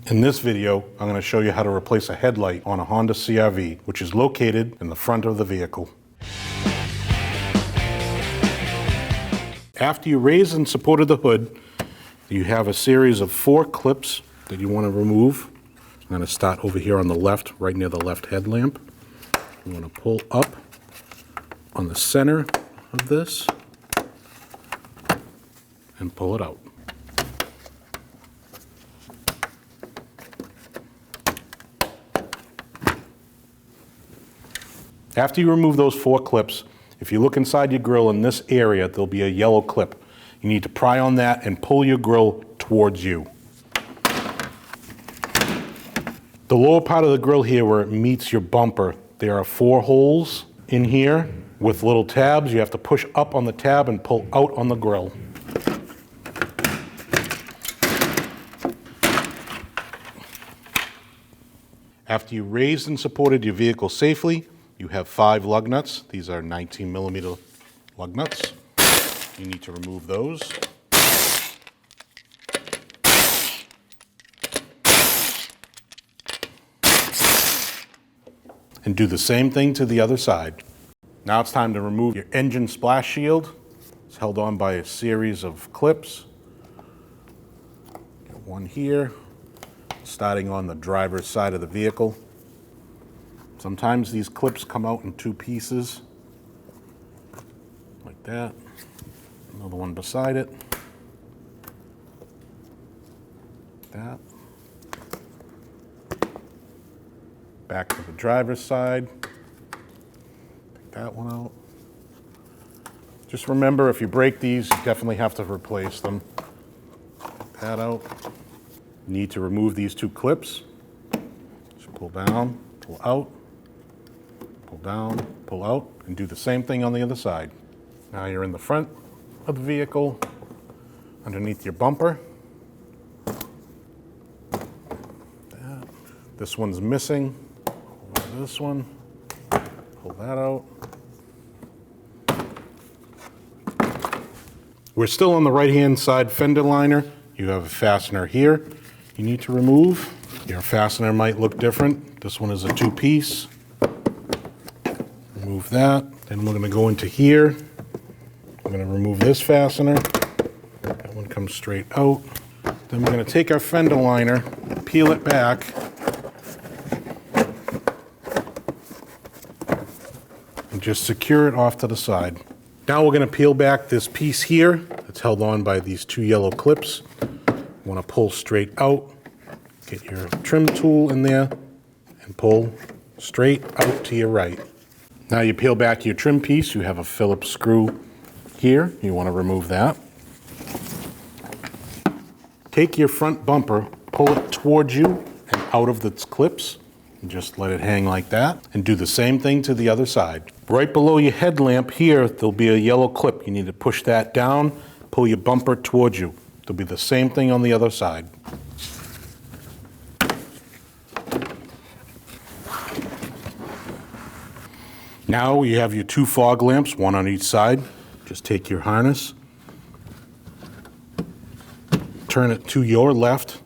In this video, I'm going to show you how to replace a headlight on a Honda CR-V, which is located in the front of the vehicle. After you raised and supported the hood, you have a series of 4 clips that you want to remove. I'm going to start over here on the left, right near the left headlamp. You want to pull up on the center of this and pull it out. After you remove those 4 clips, if you look inside your grill in this area, there'll be a yellow clip. You need to pry on that and pull your grill towards you. The lower part of the grill here where it meets your bumper, there are 4 holes in here with little tabs. You have to push up on the tab and pull out on the grill. After you raised and supported your vehicle safely, you have 5 lug nuts. These are 19mm lug nuts. You need to remove those. And do the same thing to the other side. Now it's time to remove your engine splash shield. It's held on by a series of clips. Get one here, starting on the driver's side of the vehicle. Sometimes these clips come out in 2 pieces, like that. Another one beside it, like that. Back to the driver's side, take that one out. Just remember, if you break these, you definitely have to replace them. Take that out. You need to remove these 2 clips. Just pull down, pull out. Pull down, pull out, and do the same thing on the other side. Now you're in the front of the vehicle, underneath your bumper. That. This one's missing. This one, pull that out. We're still on the right-hand side fender liner. You have a fastener here you need to remove. Your fastener might look different. This one is a 2-piece. Remove that. Then we're going to go into here. I'm going to remove this fastener. That one comes straight out. Then we're going to take our fender liner, peel it back, and just secure it off to the side. Now we're going to peel back this piece here. It's held on by these 2 yellow clips. You want to pull straight out. Get your trim tool in there and pull straight out to your right. Now you peel back your trim piece, you have a Phillips screw here. You want to remove that. Take your front bumper, pull it towards you and out of its clips, and just let it hang like that. And do the same thing to the other side. Right below your headlamp here, there'll be a yellow clip. You need to push that down, pull your bumper towards you. There'll be the same thing on the other side. Now you have your 2 fog lamps, one on each side. Just take your harness, turn it to your left,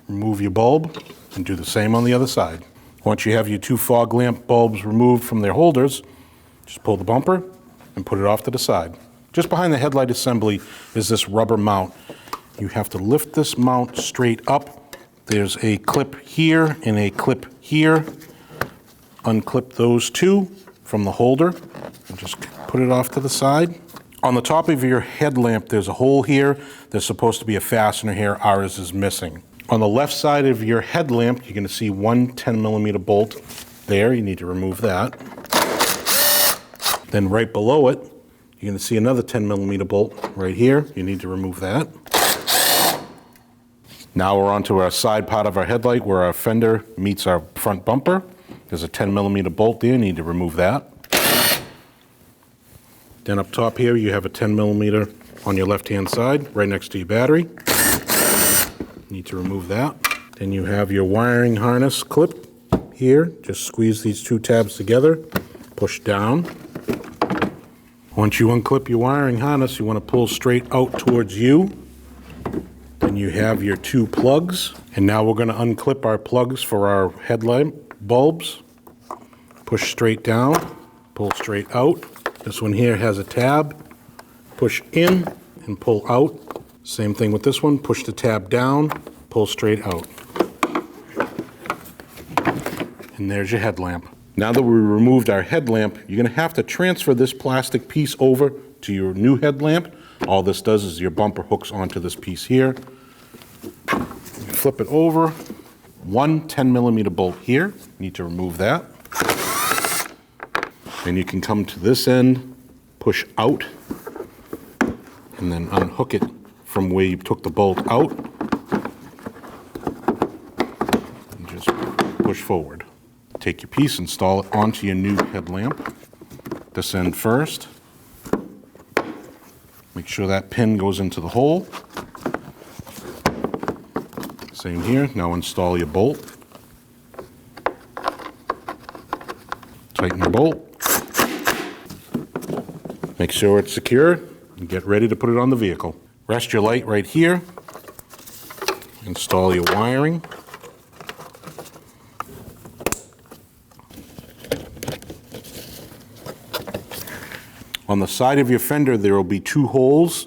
remove your bulb, and do the same on the other side. Once you have your 2 fog lamp bulbs removed from their holders, just pull the bumper and put it off to the side. Just behind the headlight assembly is this rubber mount. You have to lift this mount straight up. There's a clip here and a clip here. Unclip those 2 from the holder and just put it off to the side. On the top of your headlamp, there's a hole here. There's supposed to be a fastener here. Ours is missing. On the left side of your headlamp, you're going to see one 10mm bolt there. You need to remove that. Then right below it, you're going to see another 10mm bolt right here. You need to remove that. Now we're onto our side part of our headlight where our fender meets our front bumper. There's a 10mm bolt there, you need to remove that. Then up top here, you have a 10mm on your left-hand side, right next to your battery. You need to remove that. Then you have your wiring harness clip here. Just squeeze these 2 tabs together, push down. Once you unclip your wiring harness, you want to pull straight out towards you. Then you have your two plugs. And now we're going to unclip our plugs for our headlight bulbs. Push straight down, pull straight out. This one here has a tab. Push in and pull out. Same thing with this one. Push the tab down, pull straight out. And there's your headlamp. Now that we removed our headlamp, you're going to have to transfer this plastic piece over to your new headlamp. All this does is your bumper hooks onto this piece here. Flip it over. One 10mm bolt here. Need to remove that. Then you can come to this end, push out, and then unhook it from where you took the bolt out. And just push forward. Take your piece, install it onto your new headlamp. This end first. Make sure that pin goes into the hole. Same here. Now install your bolt. Tighten your bolt. Make sure it's secure and get ready to put it on the vehicle. Rest your light right here. Install your wiring. On the side of your fender, there will be two holes.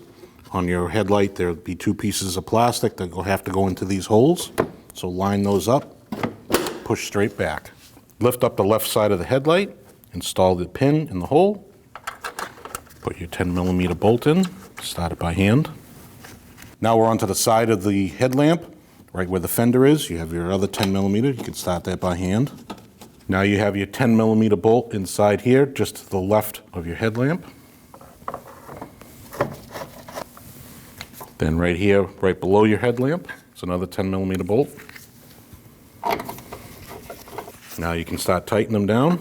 On your headlight, there will be two pieces of plastic that will have to go into these holes. So line those up, push straight back. Lift up the left side of the headlight, install the pin in the hole, put your 10mm bolt in, start it by hand. Now we're onto the side of the headlamp, right where the fender is. You have your other 10mm, you can start that by hand. Now you have your 10mm bolt inside here, just to the left of your headlamp. Then right here, right below your headlamp, it's another 10mm bolt. Now you can start tightening them down.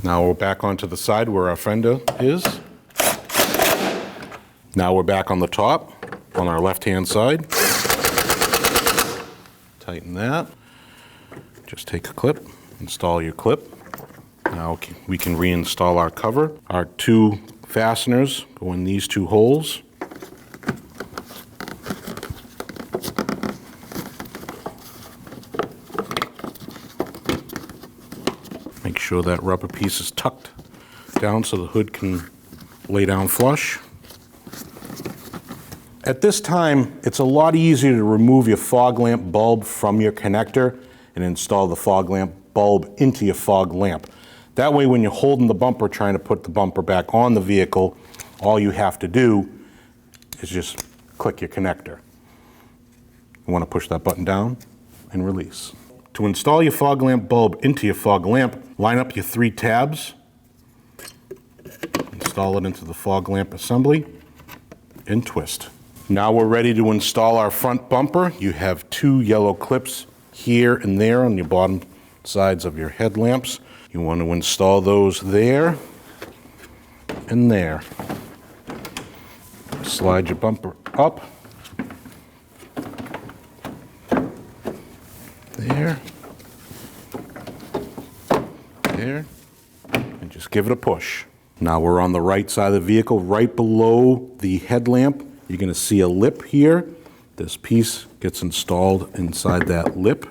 Now we're back onto the side where our fender is. Now we're back on the top, on our left-hand side. Tighten that. Just take a clip, install your clip. Now we can reinstall our cover. Our two fasteners go in these two holes. Make sure that rubber piece is tucked down so the hood can lay down flush. At this time, it's a lot easier to remove your fog lamp bulb from your connector and install the fog lamp bulb into your fog lamp. That way, when you're holding the bumper, trying to put the bumper back on the vehicle, all you have to do is just click your connector. You want to push that button down and release. To install your fog lamp bulb into your fog lamp, line up your three tabs, install it into the fog lamp assembly, and twist. Now we're ready to install our front bumper. You have two yellow clips here and there on your bottom sides of your headlamps. You want to install those there and there. Slide your bumper up. There. There. And just give it a push. Now we're on the right side of the vehicle, right below the headlamp. You're going to see a lip here. This piece gets installed inside that lip.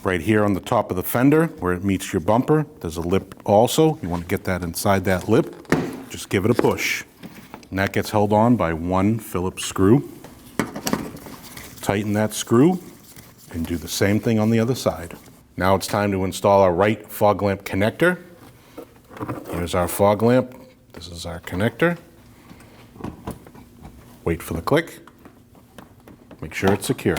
Right here on the top of the fender, where it meets your bumper, there's a lip also. You want to get that inside that lip. Just give it a push. And that gets held on by one Phillips screw. Tighten that screw and do the same thing on the other side. Now it's time to install our right fog lamp connector. Here's our fog lamp. This is our connector. Wait for the click. Make sure it's secure.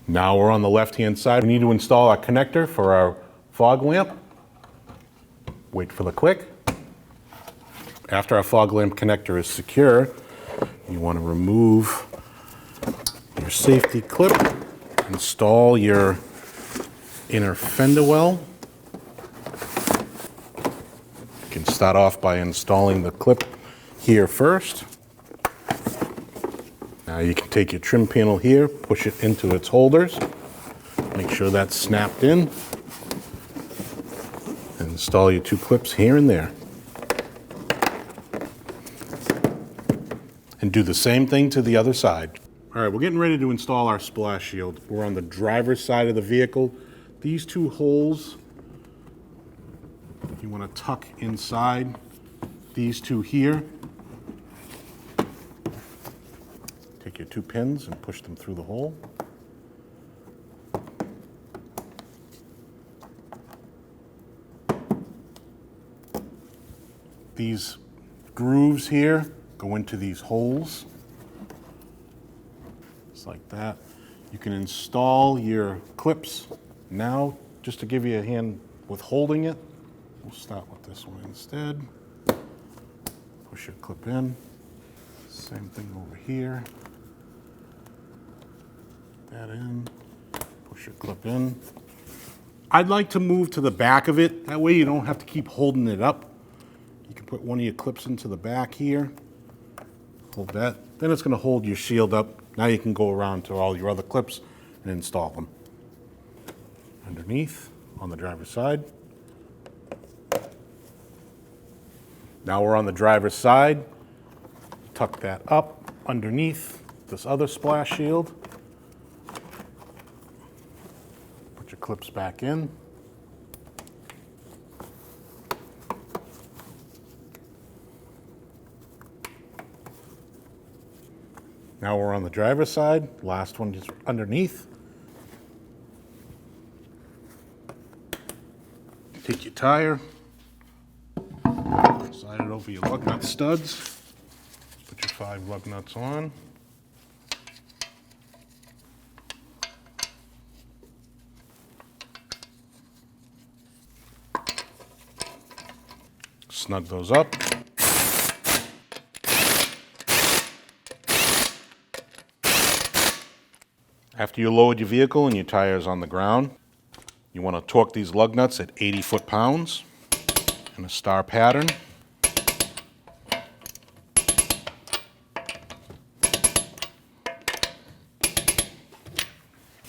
Now we're on the left-hand side. We need to install our connector for our fog lamp. Wait for the click. After our fog lamp connector is secure, you want to remove your safety clip, install your inner fender well. You can start off by installing the clip here first. Now you can take your trim panel here, push it into its holders, make sure that's snapped in, and install your two clips here and there. And do the same thing to the other side. All right, we're getting ready to install our splash shield. We're on the driver's side of the vehicle. These two holes, you want to tuck inside. These two here. Take your 2 pins and push them through the hole. These grooves here go into these holes. Just like that. You can install your clips now, just to give you a hand with holding it. We'll start with this one instead. Push your clip in. Same thing over here. That in. Push your clip in. I'd like to move to the back of it. That way you don't have to keep holding it up. You can put one of your clips into the back here. Hold that. Then it's going to hold your shield up. Now you can go around to all your other clips and install them. Underneath, on the driver's side. Now we're on the driver's side. Tuck that up underneath this other splash shield. Put your clips back in. Now we're on the driver's side. Last one is underneath. Take your tire, slide it over your lug nut studs. Put your 5 lug nuts on. Snug those up. After you load your vehicle and your tire is on the ground, you want to torque these lug nuts at 80 foot-pounds in a star pattern.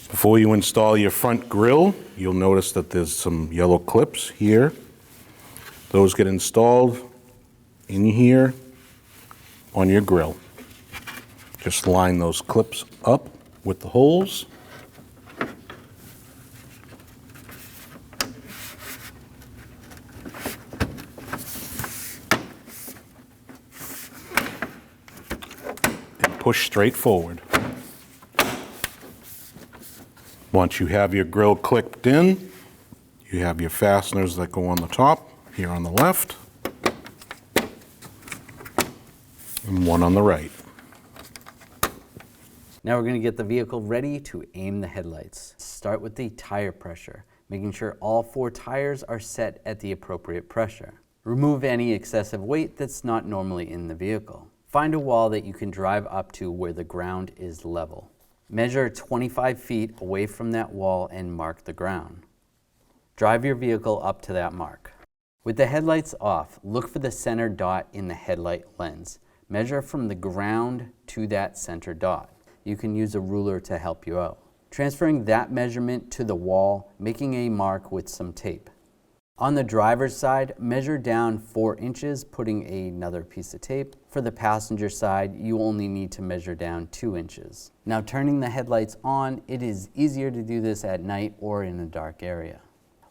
Before you install your front grille, you'll notice that there's some yellow clips here. Those get installed in here on your grille. Just line those clips up with the holes. And push straight forward. Once you have your grille clipped in, you have your fasteners that go on the top, here on the left, and one on the right. Now we're going to get the vehicle ready to aim the headlights. Start with the tire pressure, making sure all 4 tires are set at the appropriate pressure. Remove any excessive weight that's not normally in the vehicle. Find a wall that you can drive up to where the ground is level. Measure 25 feet away from that wall and mark the ground. Drive your vehicle up to that mark. With the headlights off, look for the center dot in the headlight lens. Measure from the ground to that center dot. You can use a ruler to help you out. Transferring that measurement to the wall, making a mark with some tape. On the driver's side, measure down 4 inches, putting another piece of tape. For the passenger side, you only need to measure down 2 inches. Now turning the headlights on, it is easier to do this at night or in a dark area.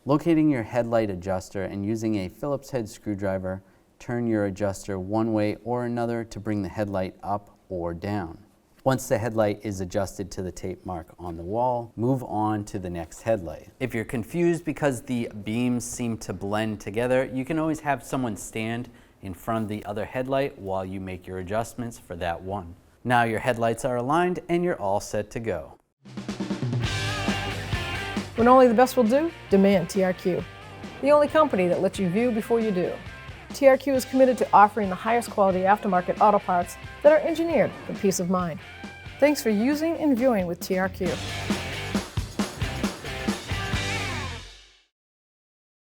Locating your headlight adjuster and using a Phillips head screwdriver, turn your adjuster one way or another to bring the headlight up or down. Once the headlight is adjusted to the tape mark on the wall, move on to the next headlight. If you're confused because the beams seem to blend together, you can always have someone stand in front of the other headlight while you make your adjustments for that one. Now your headlights are aligned and you're all set to go. When only the best will do, demand TRQ. The only company that lets you view before you do. TRQ is committed to offering the highest quality aftermarket auto parts that are engineered for peace of mind. Thanks for using and viewing with TRQ.